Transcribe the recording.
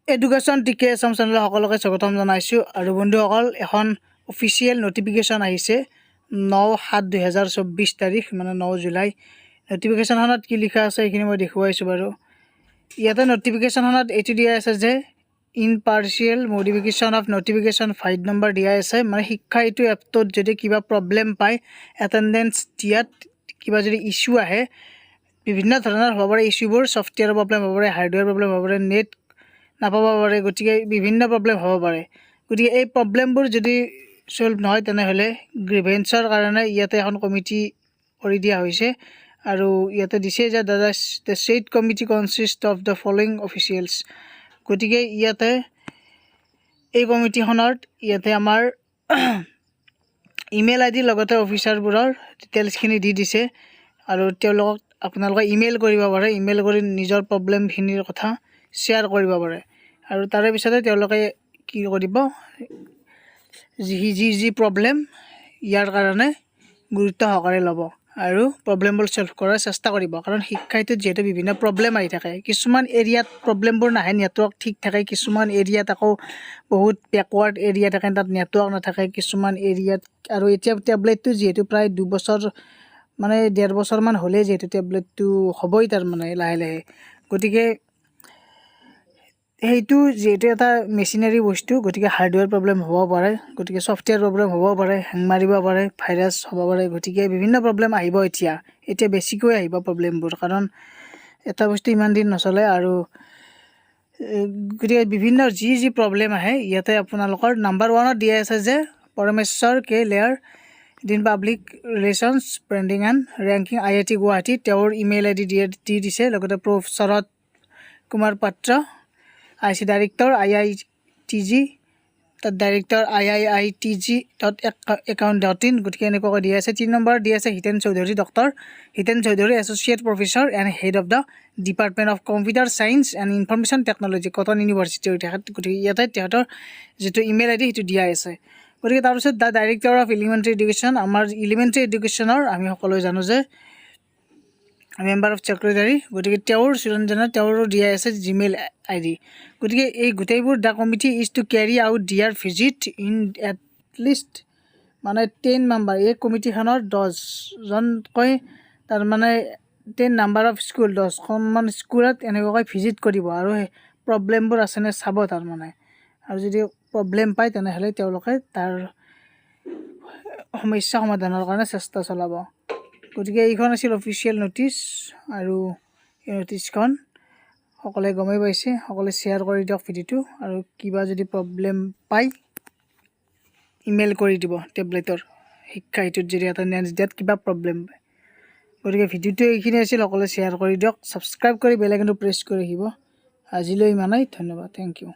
education টিকে Assam channel সকলোকে স্বাগতম জনাইছোঁ আৰু বন্ধুসকল এখন অফিচিয়েল নটিফিকেশ্যন আহিছে 9/7/2024 তাৰিখ মানে 9 জুলাই নটিফিকেশ্যনখনত কি লিখা আছে এইখিনি মই দেখুৱাইছোঁ বাৰু ইয়াতে নটিফিকেশ্যনখনত এইটো দিয়া আছে যে in partial modification of notification 5 number দিয়া আছে মানে শিক্ষা এইটো এপটোত যদি কিবা প্ৰব্লেম পায় এটেণ্ডেঞ্চ দিয়াত কিবা যদি ইছ্যু আহে বিভিন্ন ধৰণৰ হ'ব পাৰে ইছ্যুবোৰ ছফ্টৱেৰ প্ৰব্লেম হ'ব পাৰে হাৰ্ডৱেৰ প্ৰব্লেম হ'ব পাৰে নেট নাপাব পাৰে গতিকে বিভিন্ন প্ৰব্লেম হ'ব পাৰে গতিকে এই প্ৰব্লেমবোৰ যদি সলভ নহয় তেনেহ'লে গ্ৰিভেন্সৰ কাৰণে ইয়াতে এখন কমিটি কৰি দিয়া হৈছে আৰু ইয়াতে দিছে যে the state committee consist of the following officials গতিকে ইয়াতে এই কমিটিখনত ইয়াতে আমাৰ ইমেইল আইডি লগতে অফিচাৰবোৰৰ ডিটেইলছখিনি দি দিছে আৰু তেওঁলোকক আপোনালোকে ইমেইল কৰিব পাৰে ইমেইল কৰি নিজৰ প্ৰব্লেমখিনিৰ কথা শ্বেয়াৰ কৰিব পাৰে আৰু তাৰে পিছতে তেওঁলোকে কি কৰিব যি প্ৰব্লেম ইয়াৰ কাৰণে গুৰুত্ব সহকাৰে ল'ব আৰু প্ৰব্লেমবোৰ সলভ কৰাৰ চেষ্টা কৰিব কাৰণ শিক্ষাটোত যিহেতু বিভিন্ন প্ৰব্লেম আহি থাকে কিছুমান এৰিয়াত প্ৰব্লেমবোৰ নাহে নেটৱৰ্ক ঠিক থাকে কিছুমান এৰিয়াত আকৌ বহুত বেকৱাৰ্ড এৰিয়া থাকে তাত নেটৱৰ্ক নাথাকে কিছুমান এৰিয়াত আৰু এতিয়া টেবলেটটো যিহেতু প্ৰায় 2 বছৰ মানে 1.5 বছৰমান হ'লেই যিহেতু টেবলেটটো হ'বই তাৰমানে লাহে লাহে গতিকে সেইটো যিহেতু এটা মেচিনাৰী বস্তু গতিকে হাৰ্ডৱেৰ প্ৰব্লেম হ'ব পাৰে গতিকে ছফ্টৱেৰ প্ৰব্লেম হ'ব পাৰে হেং মাৰিব পাৰে ভাইৰাছ হ'ব পাৰে গতিকে বিভিন্ন প্ৰব্লেম আহিব এতিয়া বেছিকৈ আহিব প্ৰব্লেমবোৰ কাৰণ এটা বস্তু ইমান দিন নচলে আৰু গতিকে বিভিন্ন যি প্ৰব্লেম আহে ইয়াতে আপোনালোকৰ নাম্বাৰ 1ত দিয়া আছে যে পৰমেশ্বৰ কে লেয়াৰ in public relations branding and ranking IIT Guwahati তেওঁৰ ইমেইল আইডি দি দিছে লগতে প্ৰফ শৰৎ Kumar Patra IC director IITG তাত ডাইৰেক্টৰ IIITG.account.in গতিকে এনেকুৱাকৈ দিয়া আছে 3 নম্বৰ দিয়া আছে Hiten Choudhury doctor Hiten Choudhury associate professor and head of the department of computer science and information technology Cotton ইউনিভাৰ্চিটিৰ গতিকে ইয়াতে তেহঁতৰ যিটো ইমেইল আইডি সেইটো দিয়া আছে গতিকে তাৰপিছত the director of elementary education আমাৰ এলিমেণ্টাৰী এডুকেশ্যনৰ আমি সকলোৱে জানো যে মেম্বাৰ অফ ছেক্ৰেটাৰী গতিকে তেওঁৰ চিৰঞ্জনৰ তেওঁৰো দিয়া আছে জিমেইল আইডি গতিকে এই গোটেইবোৰ the committee is to carry out their visit in at least মানে 10 মেম্বাৰ এই কমিটিখনৰ 10জনকৈ তাৰমানে 10 নাম্বাৰ অফ স্কুল 10খনমান স্কুলত এনেকুৱাকৈ ভিজিট কৰিব আৰু প্ৰব্লেমবোৰ আছেনে চাব তাৰমানে আৰু যদি প্ৰব্লেম পায় তেনেহ'লে তেওঁলোকে তাৰ সমস্যা সমাধানৰ কাৰণে চেষ্টা চলাব গতিকে এইখন আছিল অফিচিয়েল নটিচ আৰু এই নটিচখন সকলোৱে গমেই পাইছে সকলোৱে শ্বেয়াৰ কৰি দিয়ক ভিডিঅ'টো আৰু কিবা যদি প্ৰব্লেম পায় ইমেইল কৰি দিব টেবলেটৰ শিক্ষা এইটোত যদি এটেণ্ডেঞ্চ দিয়াত কিবা প্ৰব্লেম পায় গতিকে ভিডিঅ'টো এইখিনি আছিল সকলোৱে শ্বেয়াৰ কৰি দিয়ক ছাবস্ক্ৰাইব কৰি বেল আইকনটো প্ৰেছ কৰি ৰাখিব আজিলৈ ইমানেই ধন্যবাদ থেংক ইউ